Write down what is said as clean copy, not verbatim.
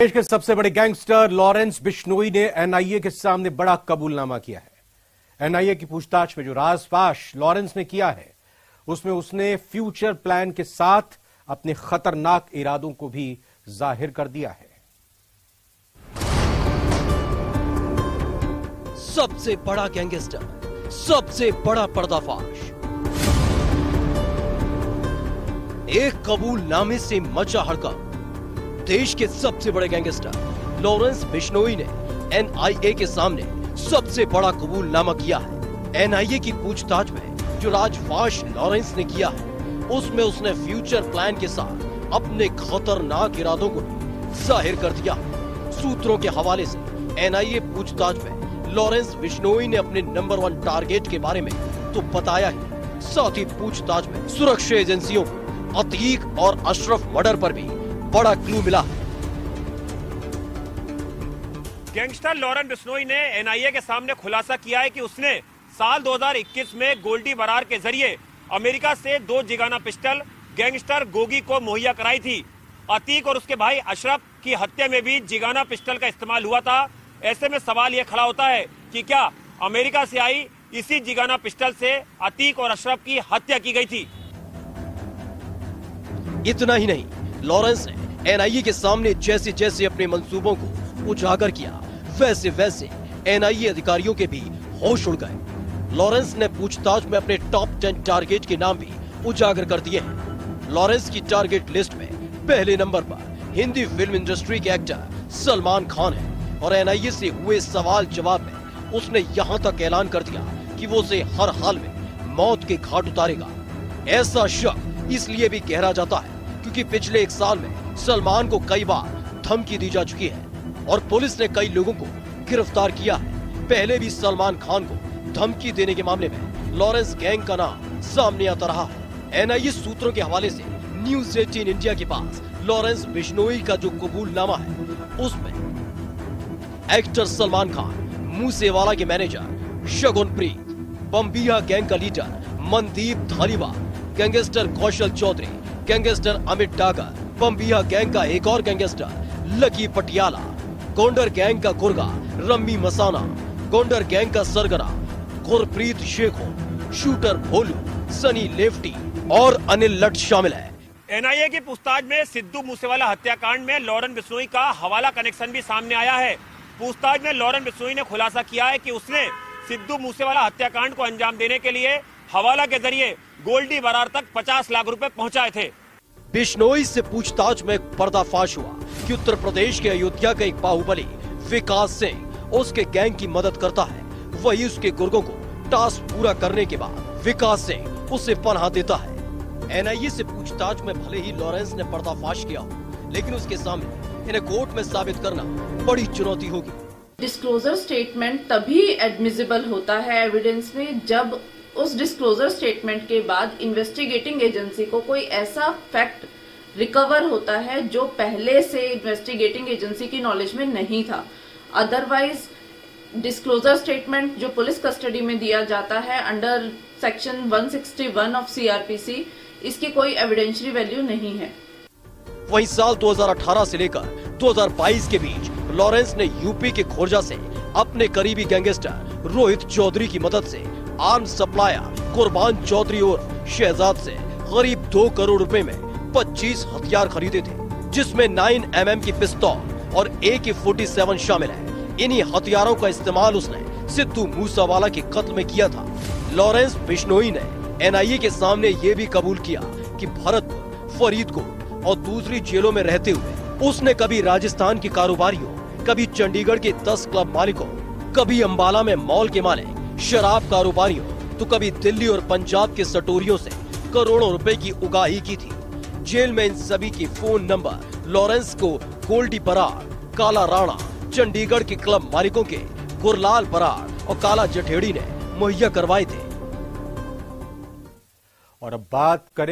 देश के सबसे बड़े गैंगस्टर लॉरेंस बिश्नोई ने एनआईए के सामने बड़ा कबूलनामा किया है। एनआईए की पूछताछ में जो राजपाश लॉरेंस ने किया है उसमें उसने फ्यूचर प्लान के साथ अपने खतरनाक इरादों को भी जाहिर कर दिया है। सबसे बड़ा गैंगस्टर, सबसे बड़ा पर्दाफाश। एक कबूलनामे से मचा हड़कंप। देश के सबसे बड़े गैंगस्टर लॉरेंस बिश्नोई ने एनआईए के सामने सबसे बड़ा कबूलनामा किया है। एनआईए की पूछताछ में जो राजपाश लॉरेंस ने किया है उसमें उसने फ्यूचर प्लान के साथ अपने खतरनाक इरादों को भी जाहिर कर दिया है। सूत्रों के हवाले से एनआईए पूछताछ में लॉरेंस बिश्नोई ने अपने नंबर 1 टारगेट के बारे में तो बताया ही, साथ ही पूछताछ में सुरक्षा एजेंसियों को अतीक और अशरफ मर्डर पर भी बड़ा क्लू मिला है। गैंगस्टर लॉरेंस बिश्नोई ने एनआईए के सामने खुलासा किया है कि उसने साल 2021 में गोल्डी बरार के जरिए अमेरिका से 2 जिगाना पिस्टल गैंगस्टर गोगी को मुहैया कराई थी। अतीक और उसके भाई अशरफ की हत्या में भी जिगाना पिस्टल का इस्तेमाल हुआ था। ऐसे में सवाल यह खड़ा होता है कि क्या अमेरिका से आई इसी जिगाना पिस्टल से अतीक और अशरफ की हत्या की गई थी। इतना ही नहीं, लॉरेंस ने एनआईए के सामने जैसे जैसे अपने मंसूबों को उजागर किया वैसे वैसे एनआईए अधिकारियों के भी होश उड़ गए। लॉरेंस ने पूछताछ में अपने टॉप 10 टारगेट के नाम भी उजागर कर दिए हैं। लॉरेंस की टारगेट लिस्ट में पहले नंबर पर हिंदी फिल्म इंडस्ट्री के एक्टर सलमान खान है और एनआईए से हुए सवाल जवाब में उसने यहां तक ऐलान कर दिया कि वो उसे हर हाल में मौत के घाट उतारेगा। ऐसा शक इसलिए भी गहरा जाता है क्योंकि पिछले 1 साल में सलमान को कई बार धमकी दी जा चुकी है और पुलिस ने कई लोगों को गिरफ्तार किया है। पहले भी सलमान खान को धमकी देने के मामले में लॉरेंस गैंग का नाम सामने आता रहा है। एनआईए सूत्रों के हवाले से न्यूज 18 इंडिया के पास लॉरेंस बिश्नोई का जो कबूलनामा है उसमें एक्टर सलमान खान, मूसेवाला के मैनेजर शगुन प्रीत, बम्बिया गैंग का लीडर मनदीप धालीवाल, गैंगस्टर कौशल चौधरी, गैंगस्टर अमित डागर, बम्बिया गैंग का एक और gangster lucky Patiala, Gounder gang का गुर्गा रम्मी मसाना, गोंडर गैंग का सरगना गुरप्रीत शेखो, शूटर भोलू, सनी लेफ्टी और अनिल लट शामिल है। एनआईए की पूछताछ में सिद्धू मूसेवाला हत्याकांड में लॉरेंस बिश्नोई का हवाला कनेक्शन भी सामने आया है। पूछताछ में लॉरेंस बिश्नोई ने खुलासा किया है कि उसने सिद्धू मूसेवाला हत्याकांड को अंजाम देने के लिए हवाला के जरिए गोल्डी बरार तक 50 लाख रुपए पहुंचाए थे। बिश्नोई से पूछताछ में पर्दाफाश हुआ कि उत्तर प्रदेश के अयोध्या का एक बाहुबली विकास सिंह उसके गैंग की मदद करता है। वही उसके गुर्गों को टास्क पूरा करने के बाद विकास सिंह उसे पनाह देता है। एनआईए से पूछताछ में भले ही लॉरेंस ने पर्दाफाश किया हो, लेकिन उसके सामने इन्हें कोर्ट में साबित करना बड़ी चुनौती होगी। डिस्क्लोजर स्टेटमेंट तभी एडमिसिबल होता है एविडेंस में जब उस डिस्क्लोजर स्टेटमेंट के बाद इन्वेस्टिगेटिंग एजेंसी को कोई ऐसा फैक्ट रिकवर होता है जो पहले से इन्वेस्टिगेटिंग एजेंसी की नॉलेज में नहीं था। अदरवाइज डिस्क्लोजर स्टेटमेंट जो पुलिस कस्टडी में दिया जाता है अंडर सेक्शन 161 ऑफ सीआरपीसी, इसकी कोई एविडेंशियरी वैल्यू नहीं है। वहीं साल 2018 से लेकर 2022 के बीच लॉरेंस ने यूपी के खोरजा से अपने करीबी गैंगस्टर रोहित चौधरी की मदद से आर्म्स सप्लायर कुर्बान चौधरी और शहजाद से करीब 2 करोड़ रुपए में 25 हथियार खरीदे थे, जिसमें 9mm की पिस्तौल और AK-47 शामिल है। इन्हीं हथियारों का इस्तेमाल उसने सिद्धू मूसेवाला के कत्ल में किया था। लॉरेंस बिश्नोई ने एनआईए के सामने ये भी कबूल किया कि भरतपुर, फरीदकोट और दूसरी जेलों में रहते हुए उसने कभी राजस्थान के कारोबारियों, कभी चंडीगढ़ के 10 क्लब मालिकों, कभी अंबाला में मॉल के मालिक, शराब कारोबारियों, तो कभी दिल्ली और पंजाब के सटोरियों से करोड़ों रुपए की उगाही की थी। जेल में इन सभी के फोन नंबर लॉरेंस को गोल्डी बरार, काला राणा, चंडीगढ़ के क्लब मालिकों के गुरलाल बरार और काला जठेड़ी ने मुहैया करवाए थे। और अब बात करें